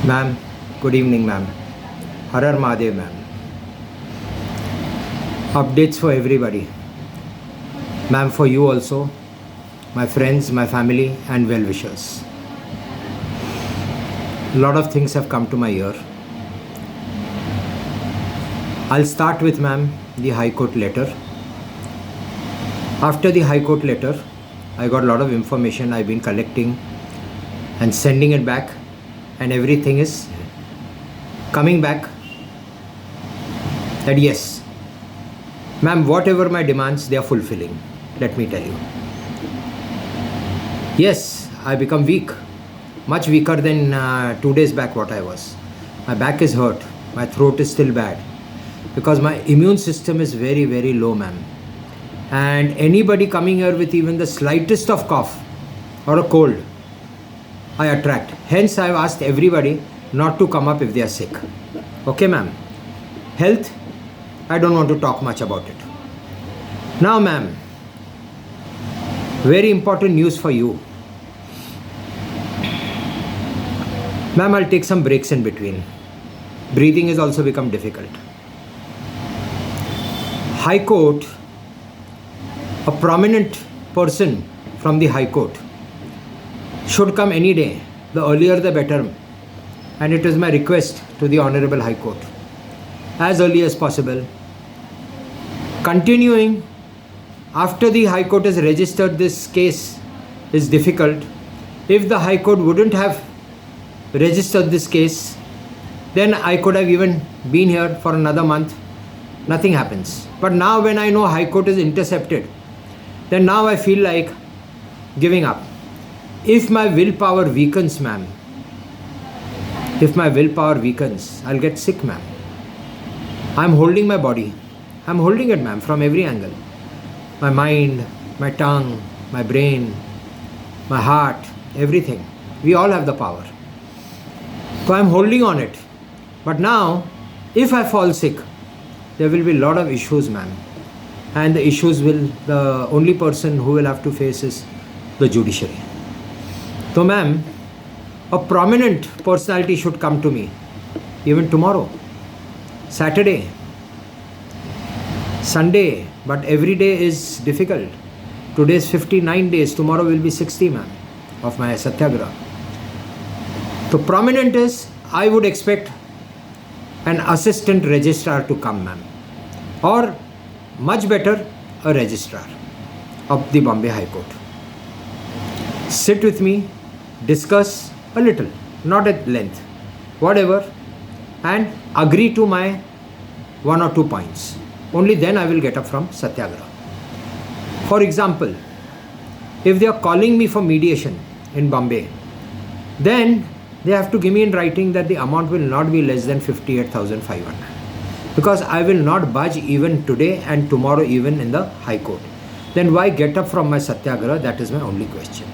Ma'am, good evening, ma'am. Har Har Mahadev, ma'am. Updates for everybody. Ma'am, for you also, my friends, my family, and well wishers. A lot of things have come to my ear. I'll start with, ma'am, the High Court letter. After the High Court letter, I got a lot of information I've been collecting and sending it back, and everything is coming back that yes, ma'am, whatever my demands, they are fulfilling. Let me tell you. Yes, I become weak, much weaker than 2 days back what I was. My back is hurt, my throat is still bad because my immune system is very, very low, ma'am. And anybody coming here with even the slightest of cough or a cold, I attract. Hence, I've asked everybody not to come up if they are sick. Okay, ma'am. Health, I don't want to talk much about it. Now, ma'am, very important news for you. Ma'am, I'll take some breaks in between. Breathing has also become difficult. High Court, a prominent person from the High Court should come any day. The earlier the better. And it is my request to the Honorable High Court, as early as possible. Continuing after the High Court has registered this case is difficult. If the High Court wouldn't have registered this case, then I could have even been here for another month. Nothing happens. But now when I know High Court is intercepted, then now I feel like giving up. If my willpower weakens, ma'am, if my willpower weakens, I'll get sick, ma'am. I'm holding my body. I'm holding it, ma'am, from every angle. My mind, my tongue, my brain, my heart, everything. We all have the power. So I'm holding on it. But now, if I fall sick, there will be a lot of issues, ma'am. And the issues the only person who will have to face is the judiciary. So, ma'am, a prominent personality should come to me, even tomorrow, Saturday, Sunday, but every day is difficult. Today is 59 days, tomorrow will be 60, ma'am, of my Satyagraha. So, prominent is, I would expect an assistant registrar to come, ma'am, or much better, a registrar of the Bombay High Court. Sit with me, discuss a little, not at length, whatever, and agree to my 1 or 2 points. Only then I will get up from Satyagraha. For example, if they are calling me for mediation in Bombay, then they have to give me in writing that the amount will not be less than 58,500. Because I will not budge even today and tomorrow even in the High Court. Then why get up from my Satyagraha? That is my only question.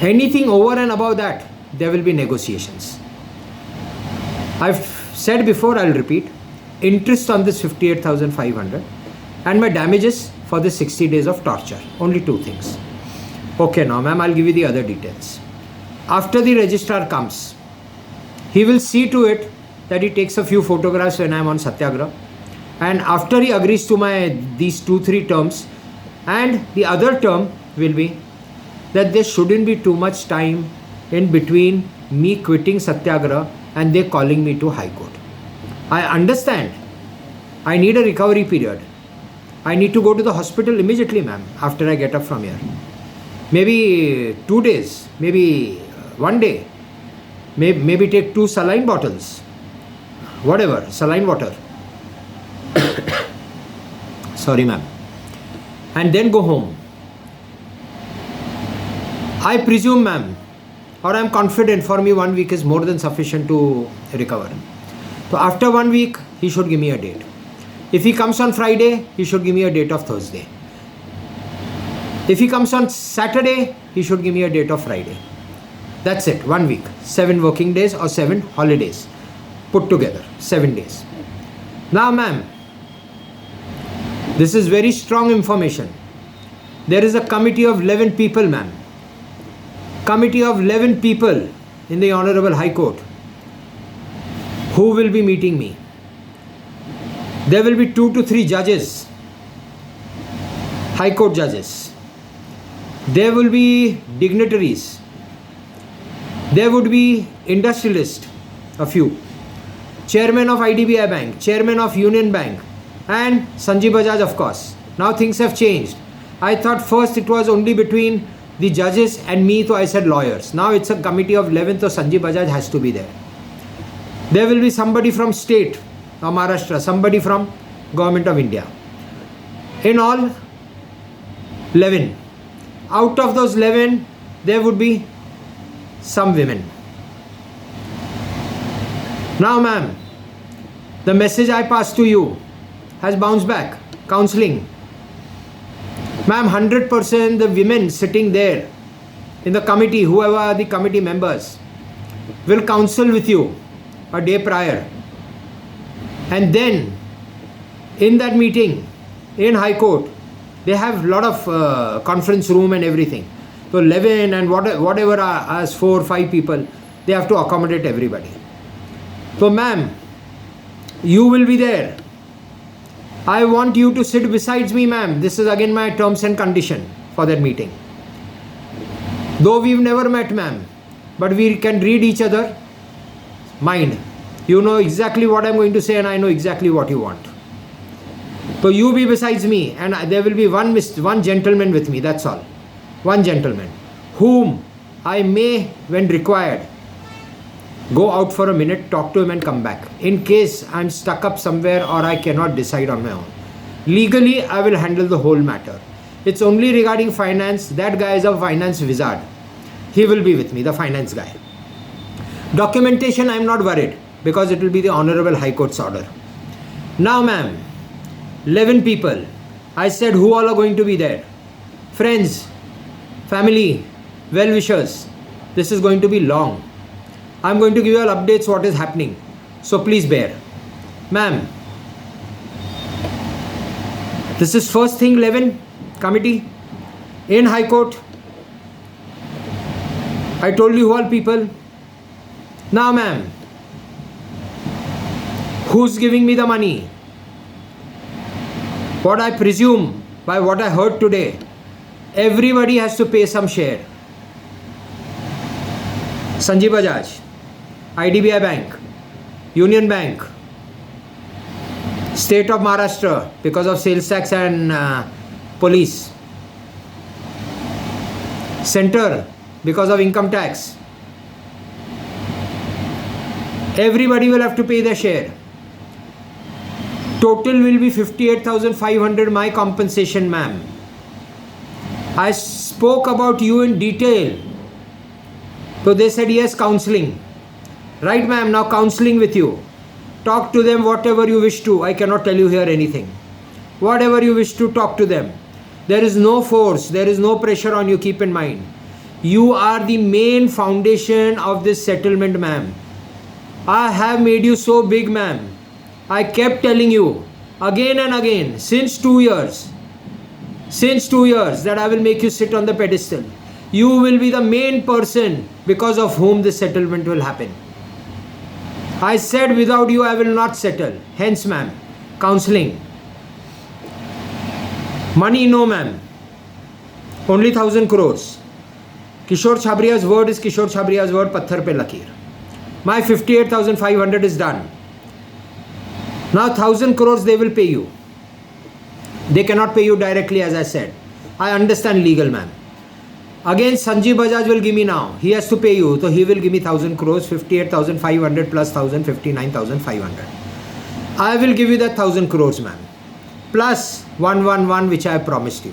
Anything over and above that, there will be negotiations. I've said before, I'll repeat, interest on this 58,500 and my damages for the 60 days of torture. Only 2 things. Okay, now ma'am, I'll give you the other details. After the registrar comes, he will see to it that he takes a few photographs when I am on Satyagraha, and after he agrees to these 2-3 terms, and the other term will be that there shouldn't be too much time in between me quitting Satyagraha and they calling me to High Court. I understand. I need a recovery period. I need to go to the hospital immediately, ma'am, after I get up from here. Maybe 2 days, maybe 1 day, maybe take 2 saline bottles. Whatever, saline water. Sorry, ma'am. And then go home. I presume, ma'am, or I am confident for me 1 week is more than sufficient to recover. So after 1 week, he should give me a date. If he comes on Friday, he should give me a date of Thursday. If he comes on Saturday, he should give me a date of Friday. That's it, 1 week. 7 working days or 7 holidays. Put together, 7 days. Now, ma'am, this is very strong information. There is a committee of 11 people, ma'am. Committee of 11 people in the Honorable High Court who will be meeting me. There will be 2 to 3 judges, High Court judges. There will be dignitaries. There would be industrialists, a few. Chairman of IDBI Bank, Chairman of Union Bank, and Sanjeev Bajaj, of course. Now things have changed. I thought first it was only between the judges and me, so I said lawyers. Now it's a committee of 11, so Sanjeev Bajaj has to be there. There will be somebody from state of Maharashtra, somebody from Government of India. In all, 11. Out of those 11, there would be some women. Now, ma'am, the message I passed to you has bounced back. Counseling. Ma'am, 100% the women sitting there in the committee, whoever are the committee members, will counsel with you a day prior. And then, in that meeting, in High Court, they have a lot of conference room and everything. So 11 and whatever are as 4 or 5 people, they have to accommodate everybody. So ma'am, you will be there. I want you to sit besides me, ma'am. This is again my terms and condition for that meeting. Though we've never met, ma'am, but we can read each other mind. You know exactly what I'm going to say and I know exactly what you want. So you be besides me and there will be one gentleman with me, that's all. One gentleman whom I may, when required, go out for a minute, talk to him and come back. In case I'm stuck up somewhere or I cannot decide on my own. Legally, I will handle the whole matter. It's only regarding finance. That guy is a finance wizard. He will be with me, the finance guy. Documentation, I'm not worried because it will be the Honorable High Court's order. Now, ma'am, 11 people. I said who all are going to be there. Friends, family, well-wishers. This is going to be long. I'm going to give you all updates what is happening. So please bear. Ma'am, this is first thing 11 committee in High Court. I told you who all people. Now ma'am, who's giving me the money? What I presume by what I heard today, everybody has to pay some share. Sanjeev Bajaj, IDBI Bank, Union Bank, State of Maharashtra because of sales tax and police, Center because of income tax. Everybody will have to pay their share. Total will be 58,500 my compensation, ma'am. I spoke about you in detail. So they said yes, counseling. Right, ma'am, now counseling with you. Talk to them whatever you wish to. I cannot tell you here anything. Whatever you wish to, talk to them. There is no force, there is no pressure on you, keep in mind. You are the main foundation of this settlement, ma'am. I have made you so big, ma'am. I kept telling you again and again since 2 years that I will make you sit on the pedestal. You will be the main person because of whom this settlement will happen. I said without you I will not settle. Hence, ma'am, counseling. Money, no, ma'am. Only 1,000 crores. Kishore Chhabriya's word is Kishore Chhabriya's word, patthar pe lakir. My 58,500 is done. Now 1,000 crores they will pay you. They cannot pay you directly, as I said. I understand legal, ma'am. Again, Sanjeev Bajaj will give me now. He has to pay you. So he will give me 1,000 crores, 58,500 plus 1,000, 59,500. I will give you that 1,000 crores, ma'am. Plus 111 which I have promised you.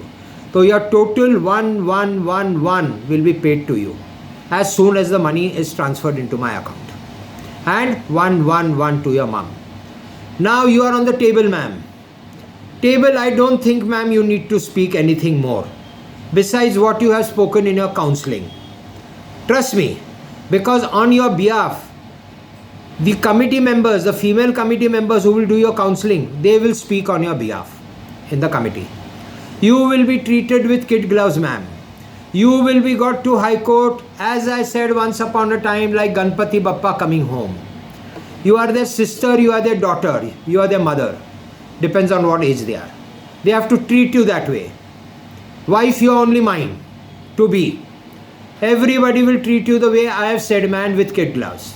So your total 1111 will be paid to you as soon as the money is transferred into my account. And 111 to your mom. Now you are on the table, ma'am. Table, I don't think, ma'am, you need to speak anything more besides what you have spoken in your counseling. Trust me, because on your behalf, the committee members, the female committee members who will do your counseling, they will speak on your behalf in the committee. You will be treated with kid gloves, ma'am. You will be got to High Court, as I said once upon a time, like Ganpati Bappa coming home. You are their sister, you are their daughter, you are their mother. Depends on what age they are. They have to treat you that way. Wife, you are only mine to be. Everybody will treat you the way I have said, man, with kid gloves.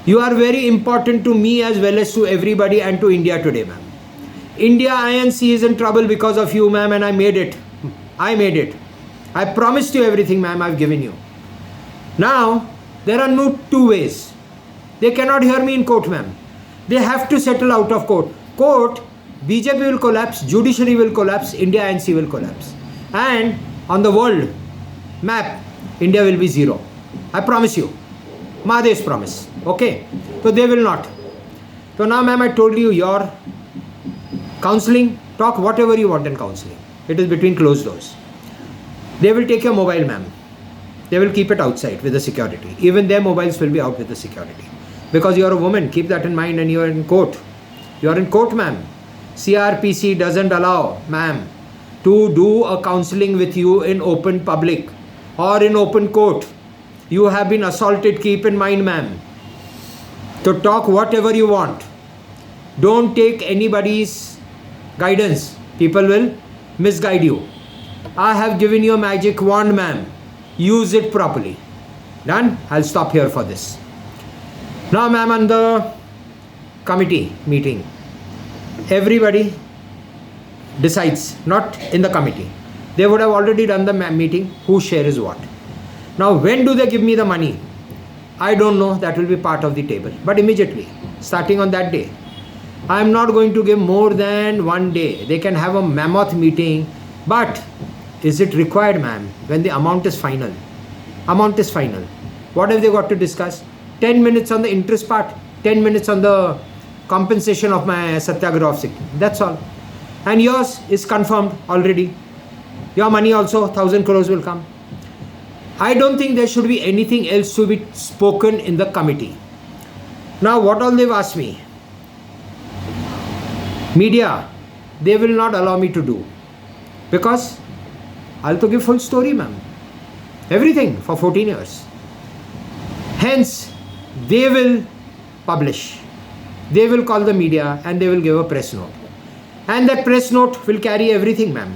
You are very important to me as well as to everybody and to India today, ma'am. India INC is in trouble because of you, ma'am, and I made it. I made it. I promised you everything, ma'am, I've given you. Now, there are no two ways. They cannot hear me in court, ma'am. They have to settle out of court. Court, BJP will collapse, judiciary will collapse, India INC will collapse. And on the world map, India will be zero. I promise you. Mahadev's promise. Okay? So they will not. So now, ma'am, I told you your counseling, talk whatever you want in counseling. It is between closed doors. They will take your mobile, ma'am. They will keep it outside with the security. Even their mobiles will be out with the security. Because you are a woman, keep that in mind, and you are in court. You are in court, ma'am. CRPC doesn't allow, ma'am, to do a counseling with you in open public or in open court. You have been assaulted, keep in mind, ma'am. To talk whatever you want. Don't take anybody's guidance. People will misguide you. I have given you a magic wand, ma'am. Use it properly. Done? I'll stop here for this. Now, ma'am, on the committee meeting, everybody decides, not in the committee. They would have already done the meeting, whose share is what. Now, when do they give me the money? I don't know. That will be part of the table. But immediately, starting on that day, I am not going to give more than one day. They can have a mammoth meeting, but is it required, ma'am, when the amount is final? Amount is final. What have they got to discuss? 10 minutes on the interest part, 10 minutes on the compensation of my Satyagraha of sick. That's all. And yours is confirmed already. Your money also, 1,000 crores will come. I don't think there should be anything else to be spoken in the committee. Now, what all they've asked me? Media, they will not allow me to do. Because I'll to give full story, ma'am. Everything for 14 years. Hence, they will publish. They will call the media and they will give a press note. And that press note will carry everything, ma'am.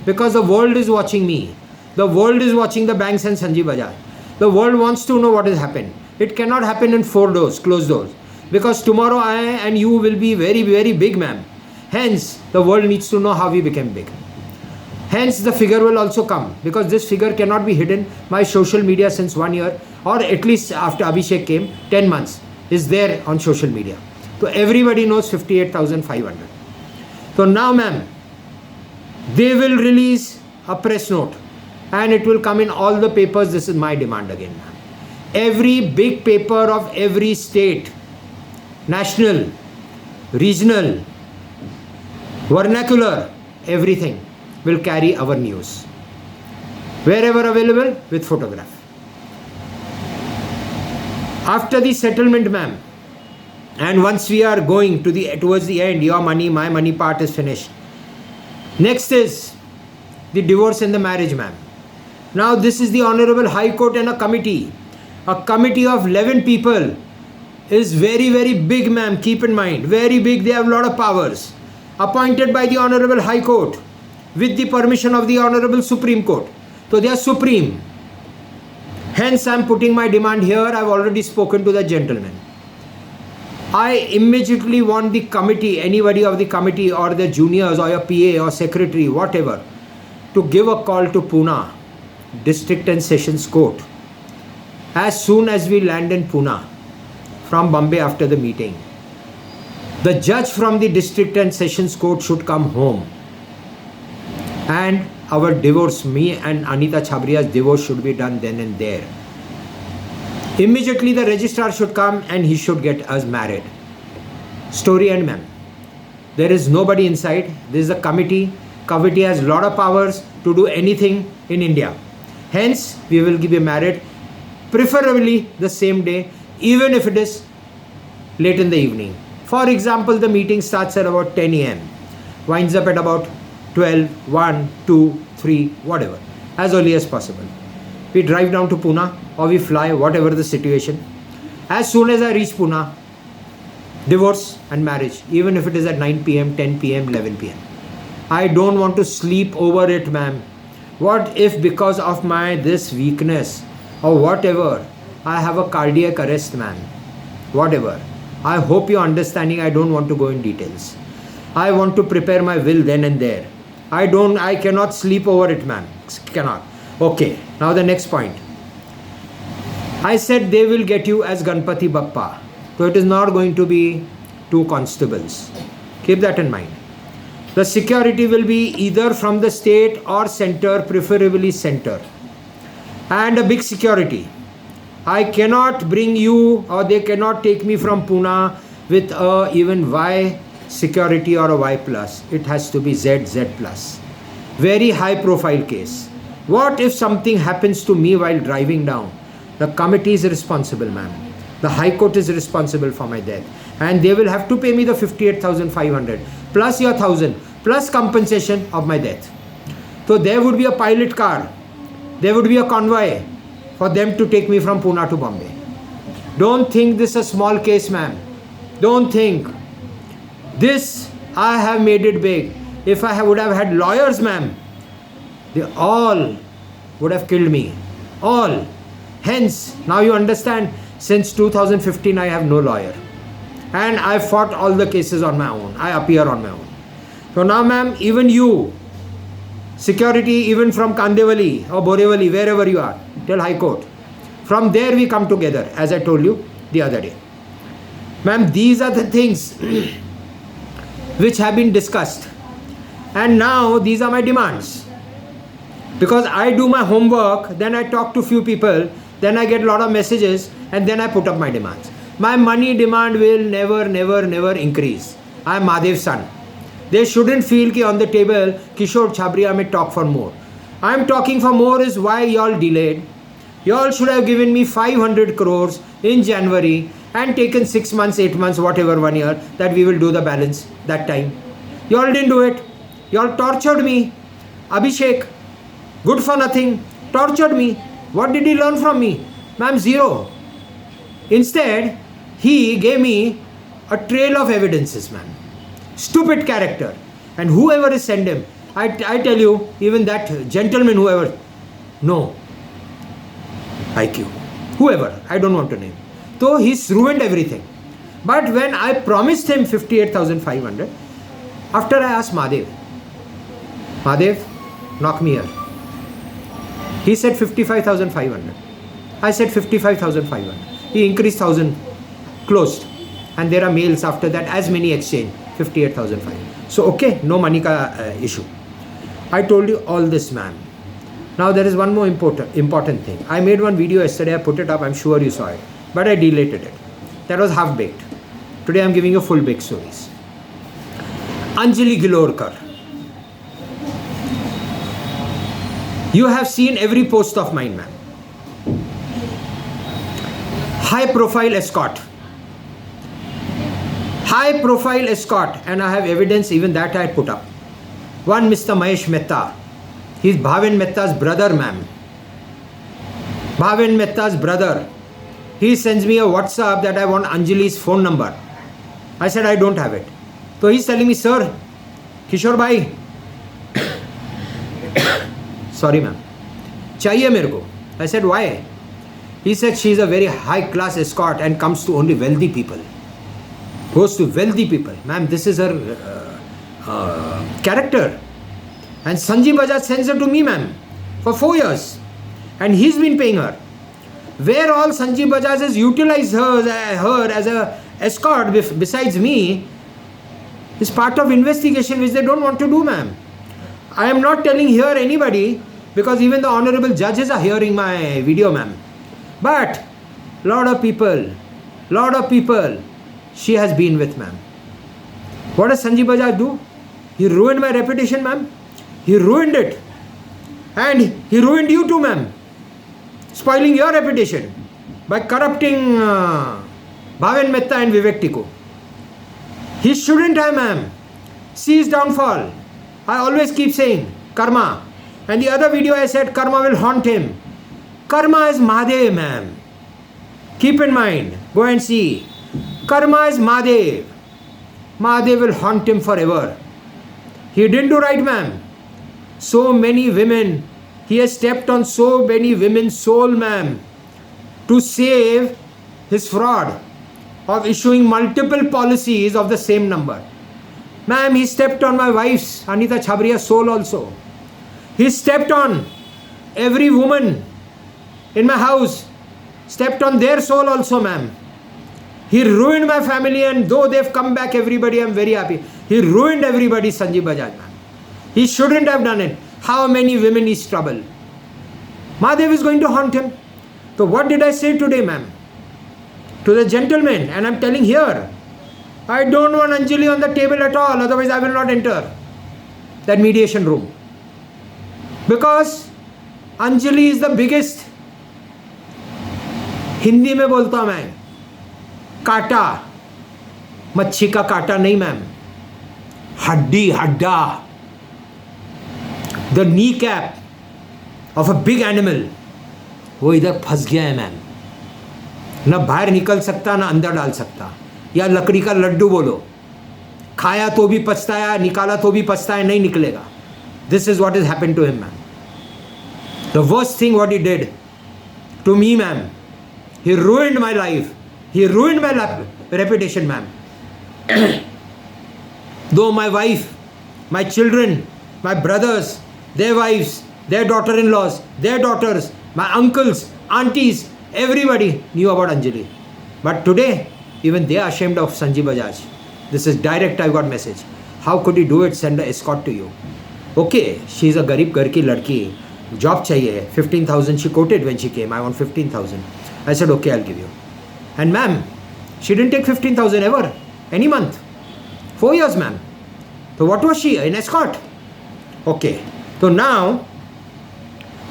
Because the world is watching me. The world is watching the banks and Sanjeev Bajaj. The world wants to know what has happened. It cannot happen in 4 doors, closed doors. Because tomorrow I and you will be very, very big, ma'am. Hence, the world needs to know how we became big. Hence, the figure will also come. Because this figure cannot be hidden. My social media since 1 year, or at least after Abhishek came, 10 months, is there on social media. So everybody knows 58,500. So now, ma'am, they will release a press note. And it will come in all the papers. This is my demand again, ma'am. Every big paper of every state, national, regional, vernacular, everything will carry our news. Wherever available, with photograph. After the settlement, ma'am, and once we are going to towards the end, your money, my money part is finished. Next is the divorce and the marriage, ma'am. Now this is the Honorable High Court and a committee. A committee of 11 people is very, very big, ma'am. Keep in mind. Very big. They have a lot of powers. Appointed by the Honorable High Court with the permission of the Honorable Supreme Court. So they are supreme. Hence I am putting my demand here. I have already spoken to the gentleman. I immediately want the committee, anybody of the committee or the juniors or your PA or secretary, whatever, to give a call to Pune District and Sessions Court as soon as we land in Pune from Bombay after the meeting. The judge from the District and Sessions Court should come home and our divorce, me and Anita Chhabria's divorce, should be done then and there. Immediately the registrar should come and he should get us married. Story end, ma'am. There is nobody inside. This is a committee. Committee has a lot of powers to do anything in India. Hence, we will be married preferably the same day, even if it is late in the evening. For example, the meeting starts at about 10 a.m. winds up at about 12, 1, 2, 3, whatever, as early as possible. We drive down to Pune or we fly, whatever the situation. As soon as I reach Pune, divorce and marriage, even if it is at 9 p.m., 10 p.m., 11 p.m. I don't want to sleep over it, ma'am. What if because of my this weakness or whatever, I have a cardiac arrest, ma'am? Whatever. I hope you're understanding. I don't want to go in details. I want to prepare my will then and there. I cannot sleep over it, ma'am. Cannot. Okay. Now the next point. I said they will get you as Ganpati Bappa. So it is not going to be 2 constables. Keep that in mind. The security will be either from the state or center, preferably center. And a big security. I cannot bring you, or they cannot take me from Pune with a even Y security or a Y plus. It has to be Z plus. Very high profile case. What if something happens to me while driving down? The committee is responsible, ma'am. The High Court is responsible for my death. And they will have to pay me the 58,500 plus your 1,000 plus compensation of my death. So there would be a pilot car. There would be a convoy for them to take me from Pune to Bombay. Don't think this is a small case, ma'am. Don't think. This, I have made it big. If I would have had lawyers, ma'am, they all would have killed me. All. Hence, now you understand, since 2015 I have no lawyer. And I fought all the cases on my own. I appear on my own. So now, ma'am, even you, security even from Kandivali or Borivali, wherever you are, till High Court. From there we come together, as I told you the other day. Ma'am, these are the things which have been discussed. And now these are my demands. Because I do my homework, then I talk to few people, then I get a lot of messages, and then I put up my demands. My money demand will never increase. I am Madhev's son. They shouldn't feel ki on the table, Kishore Chhabria may talk for more. I am talking for more is why y'all delayed. Y'all should have given me 500 crores in January and taken 6 months, 8 months, whatever, 1 year, that we will do the balance that time. Y'all didn't do it. Y'all tortured me. Abhishek, good for nothing, tortured me. What did he learn from me? Ma'am, zero. Instead, he gave me a trail of evidences, ma'am. Stupid character. And whoever is sent him, I tell you, even that gentleman, whoever, no. IQ. Whoever, I don't want to name. So he's ruined everything. But when I promised him 58,500, after I asked Madhev, knock me here. He said 55,500. I said 55,500. He increased 1,000, closed. And there are mails after that, as many exchange, 58,500. So okay, no money ka issue. I told you all this, ma'am. Now there is one more important thing. I made one video yesterday, I put it up, I'm sure you saw it. But I deleted it. That was half-baked. Today I'm giving you full-baked stories. Anjali Gilorkar. You have seen every post of mine, ma'am. High-profile escort. High-profile escort. And I have evidence, even that I put up. One Mr. Mahesh Mehta. He's Bhavin Mehta's brother, ma'am. Bhavin Mehta's brother. He sends me a WhatsApp that I want Anjali's phone number. I said, I don't have it. So he's telling me, sir, Kishore bhai, sorry ma'am, chahiye mere ko. I said, why? He said, she is a very high class escort and comes to only wealthy people. Goes to wealthy people. Ma'am, this is her character. And Sanjeev Bajaj sends her to me, ma'am, for 4 years. And he's been paying her. Where all Sanjeev Bajaj has utilized her as a escort besides me is part of investigation which they don't want to do, ma'am. I am not telling here anybody because even the honorable judges are hearing my video, ma'am. But lot of people she has been with, ma'am. What does Sanjeev Bajaj do? He ruined my reputation, ma'am. He ruined it. And he ruined you too, ma'am. Spoiling your reputation by corrupting Bhavin Mehta and Vivek Tikku. He shouldn't have, ma'am. See his downfall. I always keep saying karma. And the other video I said karma will haunt him. Karma is Mahadev, ma'am. Keep in mind. Go and see. Karma is Mahadev. Mahadev will haunt him forever. He didn't do right, ma'am. So many women, he has stepped on so many women's soul, ma'am, to save his fraud of issuing multiple policies of the same number. Ma'am, he stepped on my wife's, Anita Chhabria's soul also. He stepped on every woman in my house, stepped on their soul also, ma'am. He ruined my family, and though they've come back, everybody, I'm very happy. He ruined everybody, Sanjeev Bajaj, ma'am. He shouldn't have done it. How many women is trouble? Mahadev is going to haunt him. So what did I say today, ma'am? To the gentleman, and I'm telling here, I don't want Anjali on the table at all, otherwise I will not enter that mediation room. Because Anjali is the biggest. Hindi में बोलता हूं मैं, काटा, मच्छी का काटा नहीं ma'am, हड्डी, हड्डा, the kneecap of a big animal, वो इधर फंस गया है मैम. ना बाहर निकल सकता, ना अंदर डाल सकता. या लकड़ी का लड्डू बोलो, खाया तो भी पछताया, निकाला तो भी पछताया, नहीं निकलेगा. This is what is happened to him ma'am. The worst thing what he did to me ma'am, he ruined my life, he ruined my reputation, ma'am. Though my wife, my children, my brothers, their wives, their daughter-in-laws, their daughters, my uncles, aunties, everybody knew about Anjali. But today, even they are ashamed of Sanjeev Bajaj. This is direct, I got message. How could he do it? Send an escort to you. Okay, she is a garib ghar ki ladki. Job chahiye. 15,000 she quoted when she came. I want 15,000. I said, okay, I'll give you. And ma'am, she didn't take 15,000 ever, any month. 4 years, ma'am. So what was she? An escort. Okay. So now,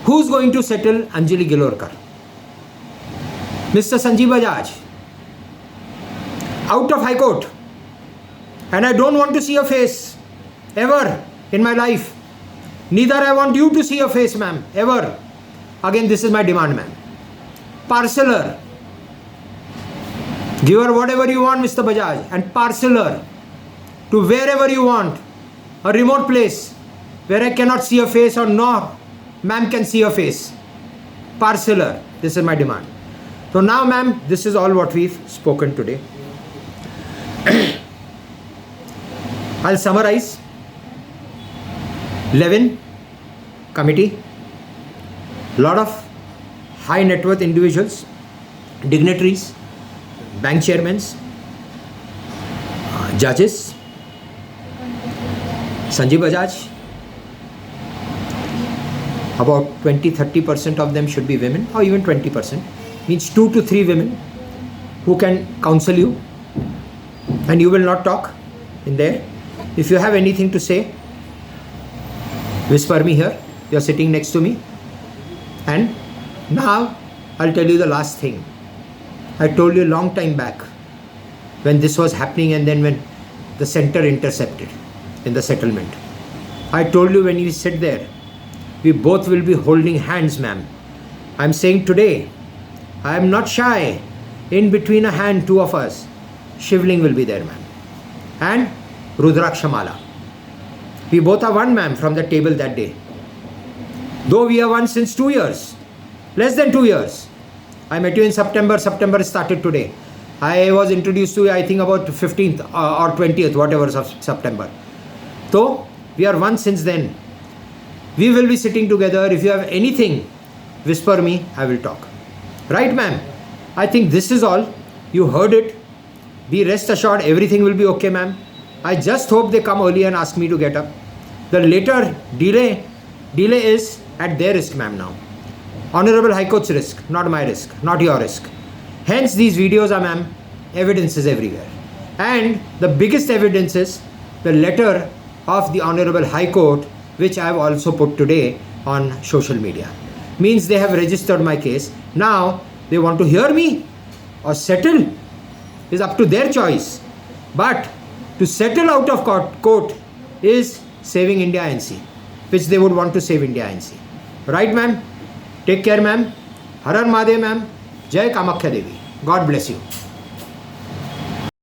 who's going to settle Anjali Gilorkar? Mr. Sanjeev Bajaj. Out of High Court. And I don't want to see your face ever in my life. Neither I want you to see your face, ma'am, ever. Again, this is my demand, ma'am. Parcel her. Give her whatever you want, Mr. Bajaj, and parcel her to wherever you want. A remote place where I cannot see her face or no ma'am can see her face. Parcel her. This is my demand. So now, ma'am, this is all what we've spoken today. I'll summarize. 11 committee, lot of high net worth individuals, dignitaries, bank chairmen, judges, Sanjeev Bajaj, about 20-30% of them should be women, or even 20%, means 2 to 3 women who can counsel you, and you will not talk in there. If you have anything to say, whisper me here. You are sitting next to me. And now I'll tell you the last thing. I told you a long time back when this was happening, and then when the center intercepted in the settlement. I told you, when you sit there, we both will be holding hands, ma'am. I'm saying today, I am not shy. In between a hand, 2 of us, Shivling will be there, ma'am. And Rudrakshamala. We both are one, ma'am, from the table that day. Though we are one since 2 years. Less than 2 years. I met you in September. September started today. I was introduced to you, I think, about 15th or 20th, whatever of September. So, we are one since then. We will be sitting together. If you have anything, whisper me, I will talk. Right, ma'am? I think this is all. You heard it. Be rest assured, everything will be okay, ma'am. I just hope they come early and ask me to get up. The later delay is at their risk, ma'am, now. Honorable High Court's risk, not my risk, not your risk. Hence, these videos are, ma'am, evidence is everywhere. And the biggest evidence is the letter of the Honorable High Court, which I have also put today on social media. Means they have registered my case. Now, they want to hear me or settle is up to their choice. But to settle out of court is saving India NC, which they would want to save India NC. Right, ma'am? Take care, ma'am. Har Har Mahadev, ma'am. Jai Kamakhya Devi. God bless you.